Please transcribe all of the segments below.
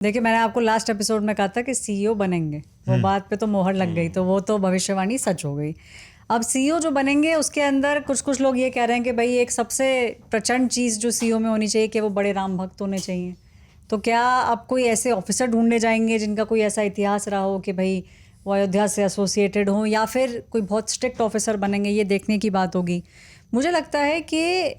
देखिए, मैंने आपको लास्ट एपिसोड में कहा था कि सीईओ बनेंगे, वो बात पे तो मोहर लग गई, तो वो तो भविष्यवाणी सच हो गई। अब सीईओ जो बनेंगे उसके अंदर कुछ लोग ये कह रहे हैं कि भाई एक सबसे प्रचंड चीज़ जो सीईओ में होनी चाहिए कि वो बड़े राम भक्त होने चाहिए। तो क्या आप कोई ऐसे ऑफिसर ढूंढने जाएंगे जिनका कोई ऐसा इतिहास रहा हो कि भाई वो अयोध्या से एसोसिएटेड हो, या फिर कोई बहुत स्ट्रिक्ट ऑफिसर बनेंगे? ये देखने की बात होगी। मुझे लगता है कि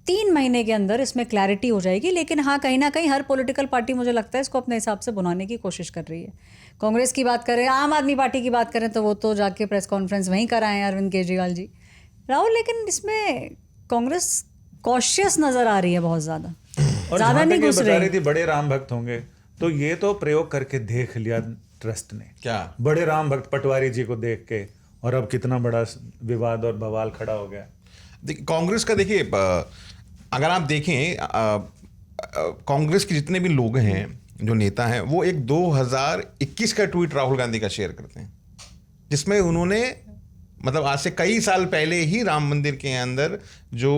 3 महीने के अंदर इसमें क्लैरिटी हो जाएगी। लेकिन हाँ, कहीं ना कहीं हर पॉलिटिकल पार्टी मुझे लगता है इसको अपने हिसाब से बुनाने की कोशिश कर रही है। कांग्रेस की बात करें, आम आदमी पार्टी की बात करें, तो वो तो जाके प्रेस कॉन्फ्रेंस वहीं कराएं अरविंद केजरीवाल जी, राहुल। लेकिन इसमें कांग्रेस कॉशियस नजर आ रही है बहुत ज़्यादा, और ज़्यादा नहीं घुस बता रही रही। थी बड़े राम भक्त होंगे, तो ये तो प्रयोग करके देख लिया ट्रस्ट ने। क्या बड़े राम भक्त पटवारी जी को देख के, और अब कितना बड़ा विवाद और बवाल खड़ा हो गया। कांग्रेस का देखिए, अगर आप देखें कांग्रेस के जितने भी लोग हैं, जो नेता हैं, वो एक 2021 का ट्वीट राहुल गांधी का शेयर करते हैं, जिसमें उन्होंने मतलब आज से कई साल पहले ही राम मंदिर के अंदर जो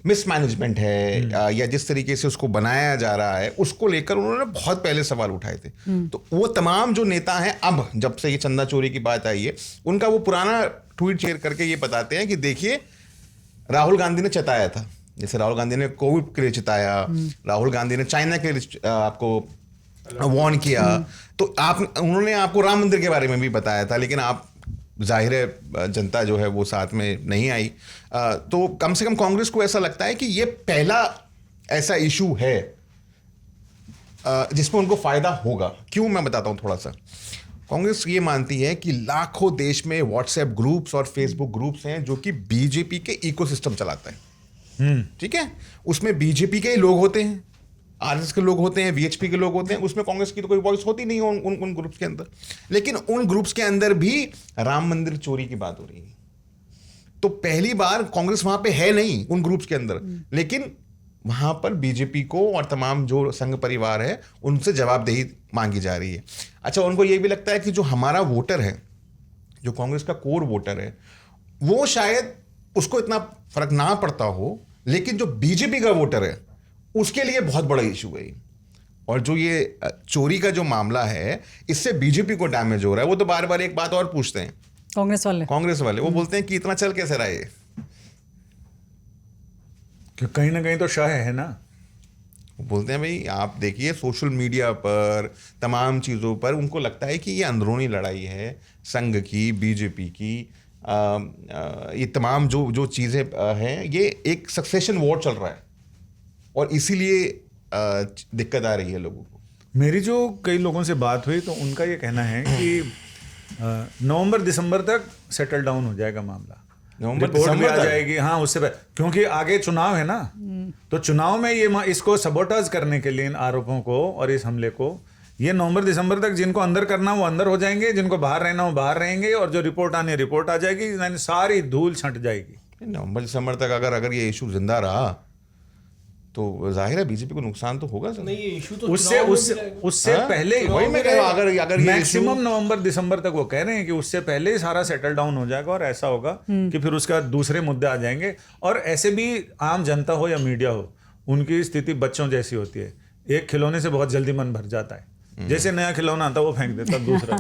मिसमैनेजमेंट है या जिस तरीके से उसको बनाया जा रहा है, उसको लेकर उन्होंने बहुत पहले सवाल उठाए थे। तो वो तमाम जो नेता हैं, अब जब से ये चंदा चोरी की बात आई है, उनका वो पुराना ट्वीट शेयर करके ये बताते हैं कि देखिए, राहुल गांधी ने चिताया था, जैसे राहुल गांधी ने कोविड के लिए चिताया, राहुल गांधी ने चाइना के लिए आपको वार्न किया, तो उन्होंने आपको राम मंदिर के बारे में भी बताया था, लेकिन आप जाहिर है जनता जो है वो साथ में नहीं आई। तो कम से कम कांग्रेस को ऐसा लगता है कि ये पहला ऐसा इशू है जिसमें उनको फायदा होगा। क्यों, मैं बताता हूं थोड़ा सा। कांग्रेस ये मानती है कि लाखों देश में व्हाट्सएप ग्रुप्स और फेसबुक ग्रुप्स हैं जो कि बीजेपी के इकोसिस्टम चलाता है। ठीक है, उसमें बीजेपी के ही लोग होते हैं, आरएसएस के लोग होते हैं, वीएचपी के लोग होते हैं, उसमें कांग्रेस की तो कोई वॉइस होती नहीं है उन ग्रुप्स के अंदर। लेकिन उन ग्रुप्स के अंदर भी राम मंदिर चोरी की बात हो रही है। तो पहली बार कांग्रेस वहां पे है नहीं उन ग्रुप्स के अंदर, लेकिन वहां पर बीजेपी को और तमाम जो संघ परिवार है उनसे जवाबदेही मांगी जा रही है। अच्छा, उनको यह भी लगता है कि जो हमारा वोटर है, जो कांग्रेस का कोर वोटर है, वो शायद उसको इतना फर्क ना पड़ता हो, लेकिन जो बीजेपी का वोटर है उसके लिए बहुत बड़ा इशू है। और जो ये चोरी का जो मामला है, इससे बीजेपी को डैमेज हो रहा है। वो तो बार बार एक बात और पूछते हैं कांग्रेस वाले, वो बोलते हैं कि इतना चल कैसे रहा है, कि कहीं ना कहीं तो शाह है ना। वो बोलते हैं भाई आप देखिए सोशल मीडिया पर तमाम चीज़ों पर उनको लगता है कि ये अंदरूनी लड़ाई है संघ की, बीजेपी की। ये तमाम जो चीज़ें हैं, ये एक सक्सेशन वॉर चल रहा है और इसीलिए दिक्कत आ रही है लोगों को। मेरी जो कई लोगों से बात हुई, तो उनका ये कहना है कि नवंबर दिसंबर तक सेटल डाउन हो जाएगा मामला, रिपोर्ट भी आ जाएगी। हाँ, उससे पहले, क्योंकि आगे चुनाव है ना, तो चुनाव में ये इसको सबोटाज करने के लिए, इन आरोपों को और इस हमले को, ये नवंबर दिसंबर तक जिनको अंदर करना वो अंदर हो जाएंगे, जिनको बाहर रहना वो बाहर रहेंगे, और जो रिपोर्ट आनी है रिपोर्ट आ जाएगी, यानी सारी धूल छंट जाएगी। नवंबर दिसंबर तक अगर ये इशू जिंदा रहा तो जाहिर है बीजेपी को नुकसान तो होगा। नहीं, ये इशू तो उससे पहले वही मैं कह रहा हूं, अगर मैक्सिमम नवंबर दिसंबर तक वो कह रहे हैं कि उससे पहले ही सारा सेटल डाउन हो जाएगा, और ऐसा होगा कि फिर उसके बाद दूसरे मुद्दे आ जाएंगे। और ऐसे भी आम जनता हो या मीडिया हो, उनकी स्थिति बच्चों जैसी होती है, एक खिलौने से बहुत जल्दी मन भर जाता है, जैसे नया खिलौना आता है वो फेंक देता दूसरा।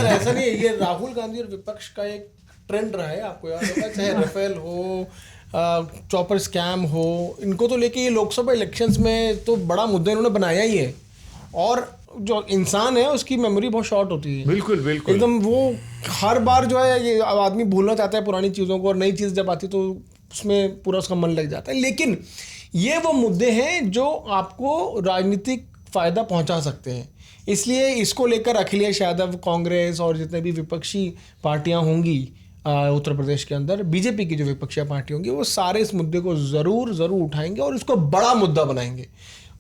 ऐसा नहीं है, ये राहुल गांधी और विपक्ष का एक ट्रेंड रहा है, आपको याद होगा, चाहे राफेल हो, चॉपर स्कैम हो, इनको तो लेके ये लोकसभा इलेक्शंस में तो बड़ा मुद्दा इन्होंने बनाया ही है। और जो इंसान है उसकी मेमोरी बहुत शॉर्ट होती है, बिल्कुल बिल्कुल एकदम। वो हर बार जो है ये आदमी भूलना चाहता है पुरानी चीज़ों को, और नई चीज़ जब आती तो उसमें पूरा उसका मन लग जाता है। लेकिन ये वो मुद्दे हैं जो आपको राजनीतिक फ़ायदा पहुंचा सकते हैं, इसलिए इसको लेकर अखिलेश यादव, कांग्रेस और जितने भी विपक्षी पार्टियां होंगी उत्तर प्रदेश के अंदर, बीजेपी की जो विपक्षी पार्टी होंगी, वो सारे इस मुद्दे को ज़रूर उठाएंगे और इसको बड़ा मुद्दा बनाएंगे।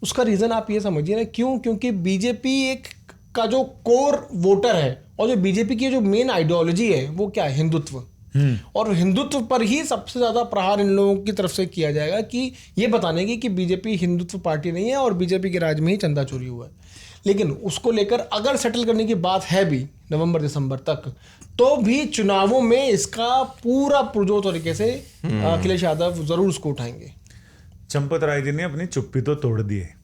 उसका रीज़न आप ये समझिए ना, क्योंकि बीजेपी एक का जो कोर वोटर है, और जो बीजेपी की जो मेन आइडियोलॉजी है वो क्या है, हिंदुत्व। और हिंदुत्व पर ही सबसे ज़्यादा प्रहार इन लोगों की तरफ से किया जाएगा, कि ये बताने की कि बीजेपी हिंदुत्व पार्टी नहीं है और बीजेपी के राज में ही चंदा चोरी हुआ है। लेकिन उसको लेकर अगर सेटल करने की बात है भी नवंबर दिसंबर तक, तो भी चुनावों में इसका पूरा पुरजोर तरीके से अखिलेश यादव जरूर उसको उठाएंगे। चंपत राय जी ने अपनी चुप्पी तो तोड़ दी है,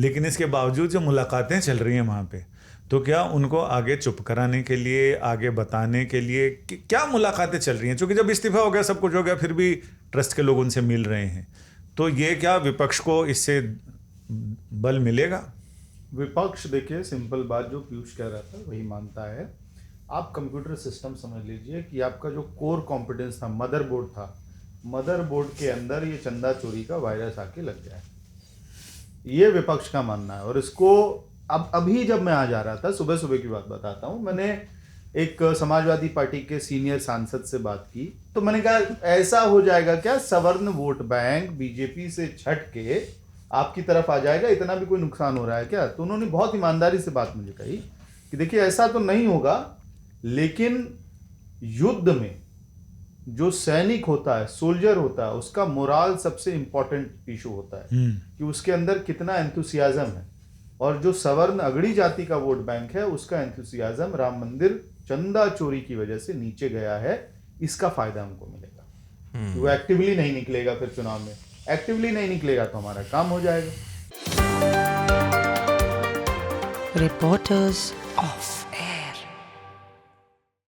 लेकिन इसके बावजूद जो मुलाकातें चल रही हैं वहाँ पे, तो क्या उनको आगे चुप कराने के लिए, आगे बताने के लिए क्या मुलाकातें चल रही हैं? क्योंकि जब इस्तीफा हो गया, सब कुछ हो गया, फिर भी ट्रस्ट के लोग उनसे मिल रहे हैं, तो ये क्या विपक्ष को इससे बल मिलेगा? विपक्ष देखिए, सिंपल बात जो पीयूष कह रहा था वही मानता है। आप कंप्यूटर सिस्टम समझ लीजिए कि आपका जो कोर कॉम्पिटेंस था, मदरबोर्ड था, मदरबोर्ड के अंदर ये चंदा चोरी का वायरस आके लग गया है, ये विपक्ष का मानना है। और इसको अब अभी जब मैं आ जा रहा था, सुबह सुबह की बात बताता हूँ, मैंने एक समाजवादी पार्टी के सीनियर सांसद से बात की, तो मैंने कहा ऐसा हो जाएगा क्या, सवर्ण वोट बैंक बीजेपी से छट के आपकी तरफ आ जाएगा, इतना भी कोई नुकसान हो रहा है क्या? तो उन्होंने बहुत ईमानदारी से बात मुझे कही कि देखिए ऐसा तो नहीं होगा, लेकिन युद्ध में जो सैनिक होता है, सोल्जर होता है, उसका मोराल सबसे इंपॉर्टेंट इशू होता है कि उसके अंदर कितना एंथुसियाज्म है। और जो सवर्ण अगड़ी जाति का वोट बैंक है, उसका एंथुसियाज्म राम मंदिर चंदा चोरी की वजह से नीचे गया है, इसका फायदा हमको मिलेगा। वो एक्टिवली नहीं निकलेगा, फिर चुनाव में एक्टिवली नहीं निकलेगा तो हमारा काम हो जाएगा। Reporters of